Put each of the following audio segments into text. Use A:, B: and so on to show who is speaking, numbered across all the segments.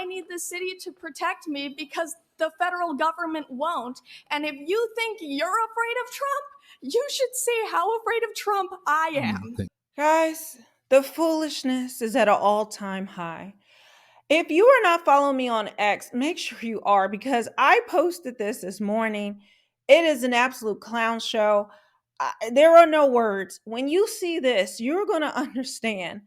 A: I need the city to protect me because the federal government won't. And if you think you're afraid of Trump, you should see how afraid of Trump I am.
B: Guys, the foolishness is at an all-time high. If you are not following me on X, make sure you are because I posted this morning. It is an absolute clown show. There are no words. When you see this, you're going to understand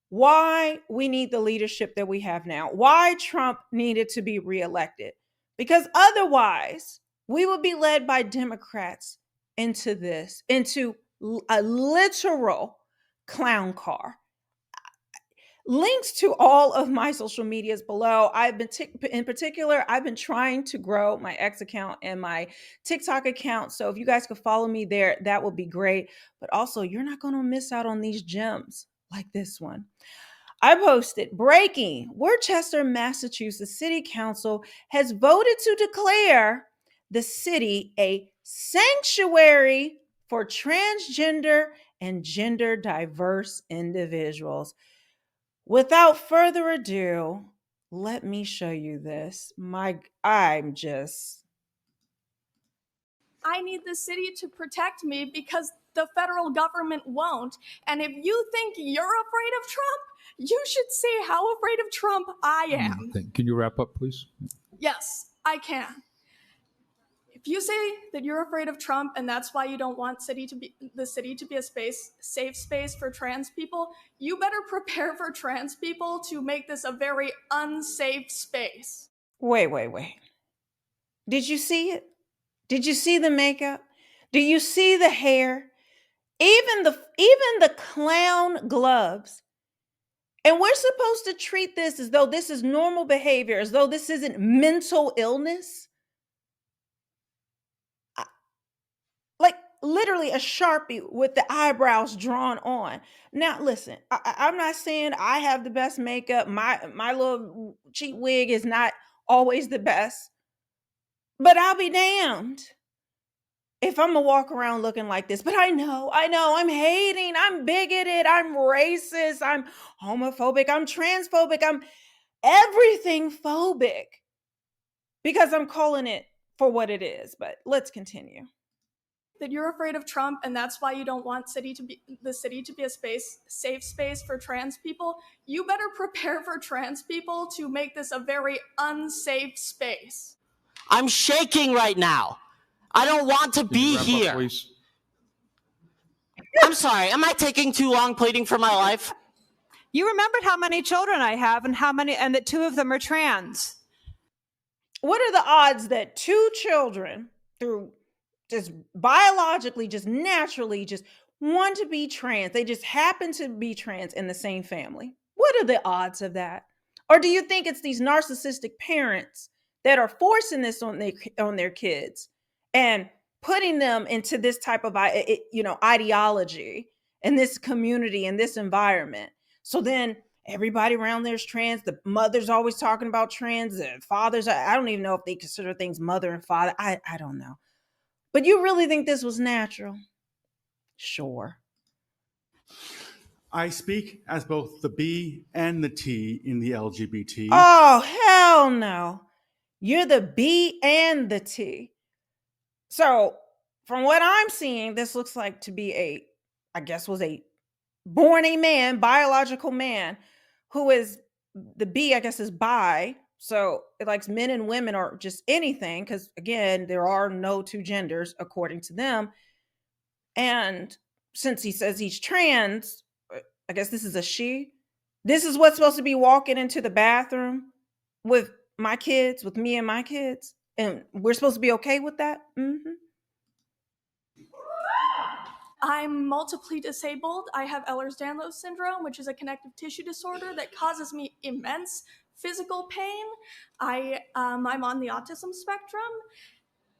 B: why we need the leadership that we have now, why Trump needed to be reelected. Because otherwise, we would be led by Democrats into a literal clown car. Links to all of my social medias below. In particular, I've been trying to grow my X account and my TikTok account. So if you guys could follow me there, that would be great. But also, you're not going to miss out on these gems like this one. I posted breaking: Worcester, Massachusetts City Council has voted to declare the city a sanctuary for transgender and gender diverse individuals. Without further ado, let me show you this. I
A: need the city to protect me because the federal government won't. And if you think you're afraid of Trump, you should see how afraid of Trump I am.
C: Can you wrap up, please?
A: Yes, I can. If you say that you're afraid of Trump and that's why you don't want the city to be a safe space for trans people, you better prepare for trans people to make this a very unsafe space.
B: Wait. Did you see it? Did you see the makeup? Do you see the hair? Even the clown gloves. And we're supposed to treat this as though this is normal behavior, as though this isn't mental illness. Like literally a Sharpie with the eyebrows drawn on. Now, listen, I'm not saying I have the best makeup. My little cheap wig is not always the best. But I'll be damned if I'm gonna walk around looking like this. But I know, I'm hating, I'm bigoted, I'm racist, I'm homophobic, I'm transphobic, I'm everything phobic because I'm calling it for what it is. But let's continue.
A: That you're afraid of Trump and that's why you don't want the city to be a safe space for trans people, you better prepare for trans people to make this a very unsafe space.
D: I'm shaking right now. I don't want to be here.
C: Up, please?
D: I'm sorry, am I taking too long pleading for my life?
E: You remembered how many children I have and that 2 of them are trans.
B: What are the odds that 2 children, through just biologically, just naturally, just want to be trans, they just happen to be trans in the same family? What are the odds of that? Or do you think it's these narcissistic parents that are forcing this on their kids and putting them into this type of ideology in this community, in this environment? So then everybody around there's trans. The mother's always talking about trans. The fathers, I don't even know if they consider things mother and father. I don't know. But you really think this was natural? Sure.
F: I speak as both the B and the T in the LGBT.
B: Oh, hell no. You're the B and the T. So from what I'm seeing, this looks like to be born a man, biological man, who is the B, I guess, is bi. So it likes men and women or just anything, because again, there are no 2 genders according to them. And since he says he's trans, I guess this is a she. This is what's supposed to be walking into the bathroom with my kids, with me and my kids. And we're supposed to be okay with that? Mm-hmm.
A: I'm multiply disabled. I have Ehlers-Danlos syndrome, which is a connective tissue disorder that causes me immense physical pain. I'm on the autism spectrum,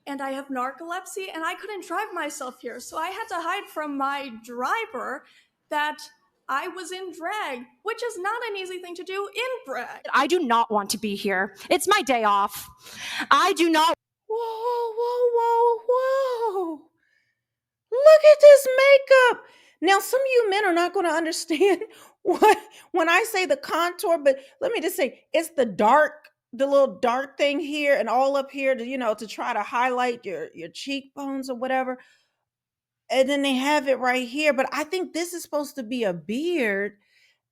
A: and I have narcolepsy, and I couldn't drive myself here, so I had to hide from my driver that I was in drag, which is not an easy thing to do in drag.
G: I do not want to be here. It's my day off. I do not.
B: Whoa. Look at this makeup. Now, some of you men are not going to understand What when I say the contour, but let me just say it's the little dark thing here and all up here to to try to highlight your cheekbones or whatever. And then they have it right here, but I think this is supposed to be a beard,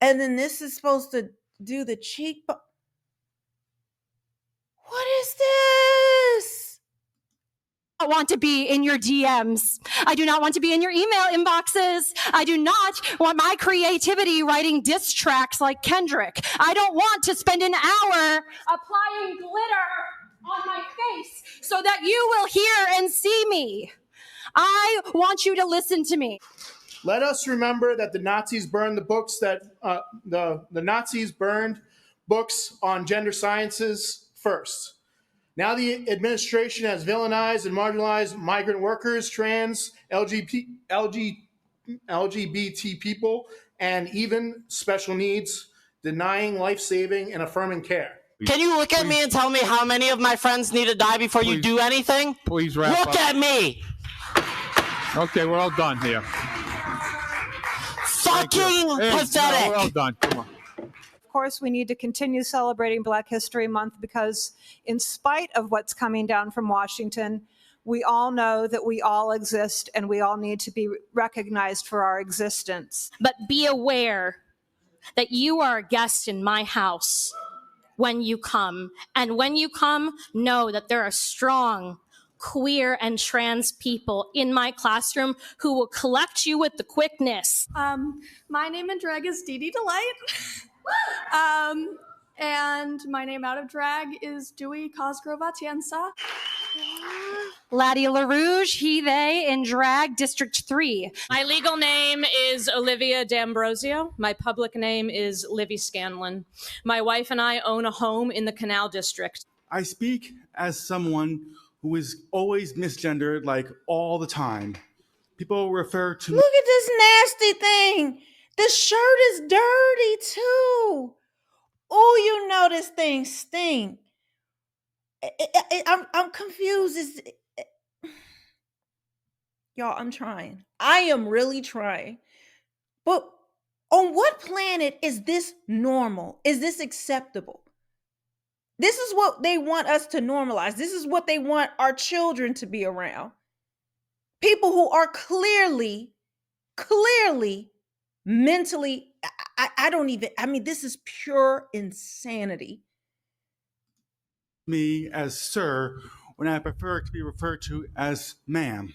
B: and then this is supposed to do the cheekbone. What is this?
G: I want to be in your DMs. I do not want to be in your email inboxes. I do not want my creativity writing diss tracks like Kendrick. I don't want to spend an hour applying glitter on my face so that you will hear and see me. I want you to listen to me.
C: Let us remember that the Nazis burned the books that the Nazis burned books on gender sciences first. Now the administration has villainized and marginalized migrant workers, trans, LGBT people, and even special needs, denying life-saving and affirming care.
D: Can you look at me and tell me how many of my friends need to die before you do anything?
H: Please wrap up.
D: Look at me.
H: Okay, we're all done here.
D: Fucking
H: Hey,
D: pathetic.
H: no, we're all done. Come on.
E: Of course, we need to continue celebrating Black History Month because, in spite of what's coming down from Washington, we all know that we all exist and we all need to be recognized for our existence.
G: But be aware that you are a guest in my house when you come. And when you come, know that there are strong queer and trans people in my classroom who will collect you with the quickness.
A: My name in drag is Dee Dee Delight. And my name out of drag is Dewey Cosgrove Atienza.
G: Laddie LaRouge, he, they, in drag, District 3.
I: My legal name is Olivia D'Ambrosio. My public name is Livy Scanlon. My wife and I own a home in the Canal District.
F: I speak as someone who is always misgendered, like all the time. People refer to
B: Look at this nasty thing. The shirt is dirty too. Oh, you know this thing stink. I'm confused. Y'all, I'm trying. I am really trying. But on what planet is this normal? Is this acceptable? This is what they want us to normalize. This is what they want our children to be around. People who are clearly mentally, this is pure insanity.
F: me as sir when I prefer to be referred to as ma'am.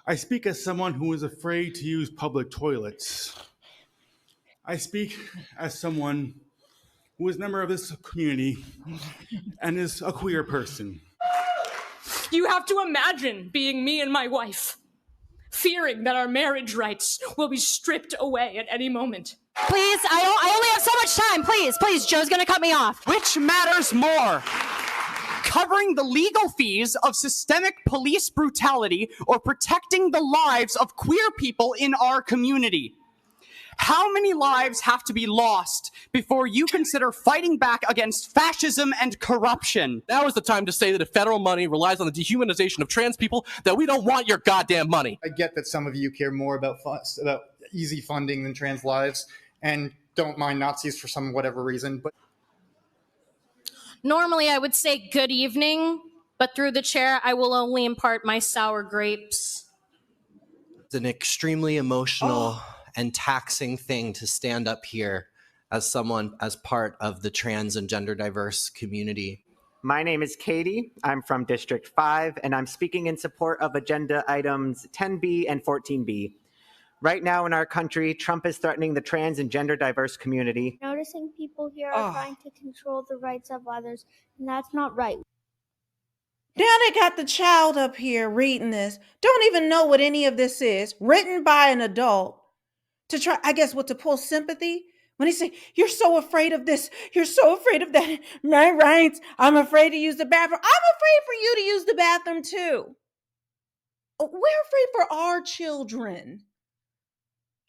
F: I speak as someone who is afraid to use public toilets. I speak as someone who is a member of this community and is a queer person.
I: You have to imagine being me and my wife, fearing that our marriage rights will be stripped away at any moment.
G: Please, I only have so much time. Please, Joe's gonna cut me off.
J: Which matters more? Covering the legal fees of systemic police brutality or protecting the lives of queer people in our community? How many lives have to be lost before you consider fighting back against fascism and corruption?
K: Now is the time to say that if federal money relies on the dehumanization of trans people, that we don't want your goddamn money.
L: I get that some of you care more about easy funding than trans lives and don't mind Nazis for some whatever reason, but
G: Normally, I would say good evening, but through the chair, I will only impart my sour grapes.
M: It's an extremely emotional and taxing thing to stand up here as someone as part of the trans and gender diverse community.
N: My name is Katie. I'm from District 5, and I'm speaking in support of agenda items 10B and 14B. Right now in our country, Trump is threatening the trans and gender diverse community.
O: Noticing people here are trying to control the rights of others, and that's not right.
B: Now they got the child up here reading this. Don't even know what any of this is. Written by an adult to try, I guess, to pull sympathy. When he say, you're so afraid of this, you're so afraid of that, my rights, I'm afraid to use the bathroom. I'm afraid for you to use the bathroom too. We're afraid for our children.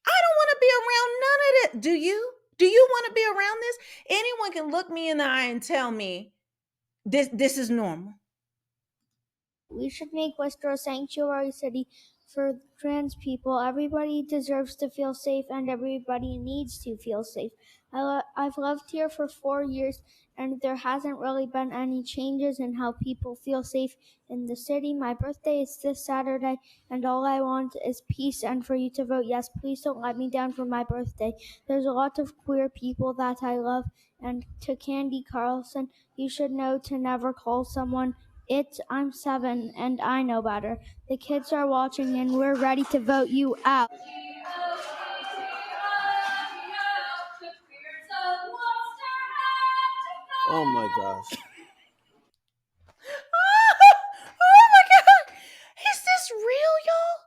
B: I don't want to be around none of it. Do you? Do you want to be around this? Anyone can look me in the eye and tell me this is normal.
O: We should make Worcester a sanctuary city for trans people. Everybody deserves to feel safe and everybody needs to feel safe. I've lived here for 4 years and there hasn't really been any changes in how people feel safe in the city. My birthday is this Saturday and all I want is peace and for you to vote yes. Please don't let me down for my birthday. There's a lot of queer people that I love, and to Candy Carlson, you should know to never call someone I'm 7 and I know better. The kids are watching and we're ready to vote you out.
K: Oh my gosh.
B: Oh my God. Is this real, y'all?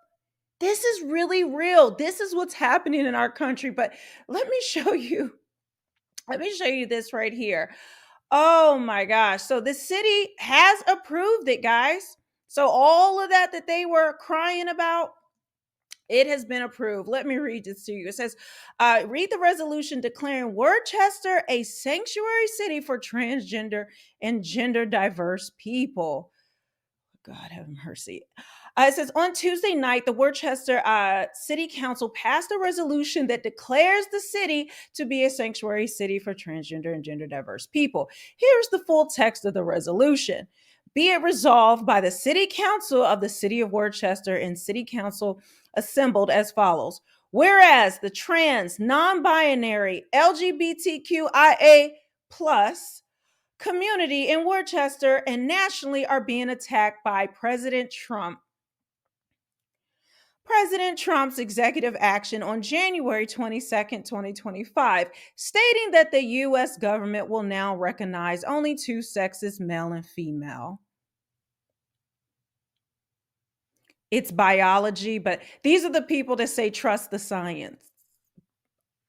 B: This is really real. This is what's happening in our country. But let me show you. Let me show you this right here. Oh my gosh. So the city has approved it, guys. So all of that they were crying about, it has been approved. Let me read this to you. It says, read the resolution declaring Worcester a sanctuary city for transgender and gender diverse people. God have mercy. It says on Tuesday night, the Worcester City Council passed a resolution that declares the city to be a sanctuary city for transgender and gender diverse people. Here's the full text of the resolution. Be it resolved by the City Council of the City of Worcester and City Council assembled as follows. Whereas the trans, non-binary, LGBTQIA plus community in Worcester and nationally are being attacked by President Trump. President Trump's executive action on January 22nd, 2025, stating that the U.S. government will now recognize only two sexes, male and female. It's biology, but these are the people that say trust the science.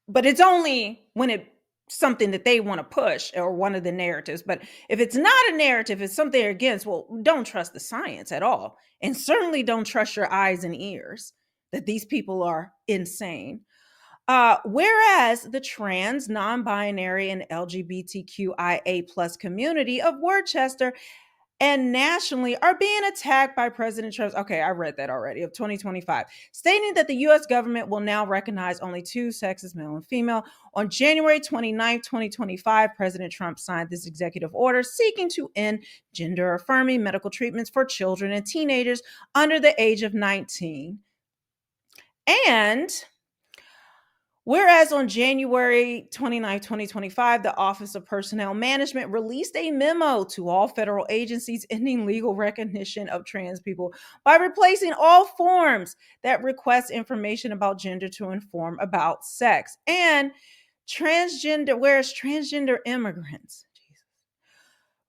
B: But it's only when it's something that they want to push or one of the narratives. But if it's not a narrative, it's something they're against, well, don't trust the science at all. And certainly don't trust your eyes and ears that these people are insane. Whereas the trans, non-binary, and LGBTQIA plus community of Worcester and nationally are being attacked by President Trump's, okay, I read that already, of 2025, stating that the U.S. government will now recognize only two sexes, male and female. On January 29th, 2025, President Trump signed this executive order seeking to end gender-affirming medical treatments for children and teenagers under the age of 19. And whereas on January 29, 2025, the Office of Personnel Management released a memo to all federal agencies ending legal recognition of trans people by replacing all forms that request information about gender to inform about sex. And whereas transgender immigrants,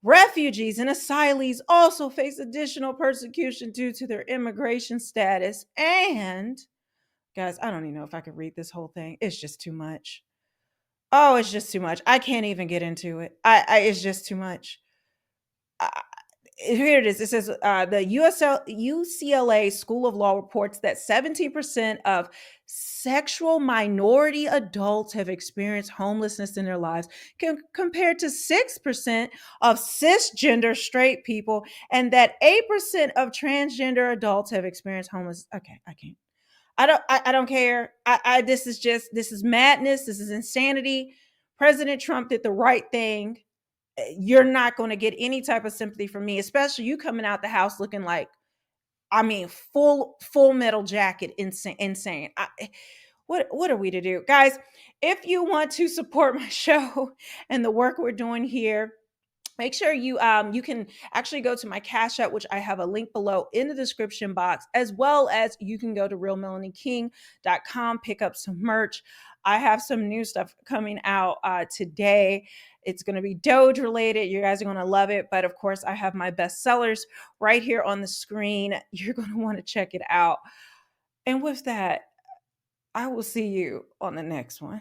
B: refugees, and asylees also face additional persecution due to their immigration status. And guys, I don't even know if I could read this whole thing. It's just too much. Oh, it's just too much. I can't even get into it. It's just too much. Here it is. It says the UCLA School of Law reports that 17% of sexual minority adults have experienced homelessness in their lives, compared to 6% of cisgender straight people, and that 8% of transgender adults have experienced homelessness. Okay, I can't. I don't care. This is madness. This is insanity. President Trump did the right thing. You're not going to get any type of sympathy from me, especially you coming out the house looking like, I mean, full metal jacket, insane. What are we to do, guys? If you want to support my show and the work we're doing here, make sure you can actually go to my Cash App, which I have a link below in the description box, as well as you can go to realmelanieking.com, pick up some merch. I have some new stuff coming out today. It's going to be Doge related. You guys are going to love it. But of course, I have my bestsellers right here on the screen. You're going to want to check it out. And with that, I will see you on the next one.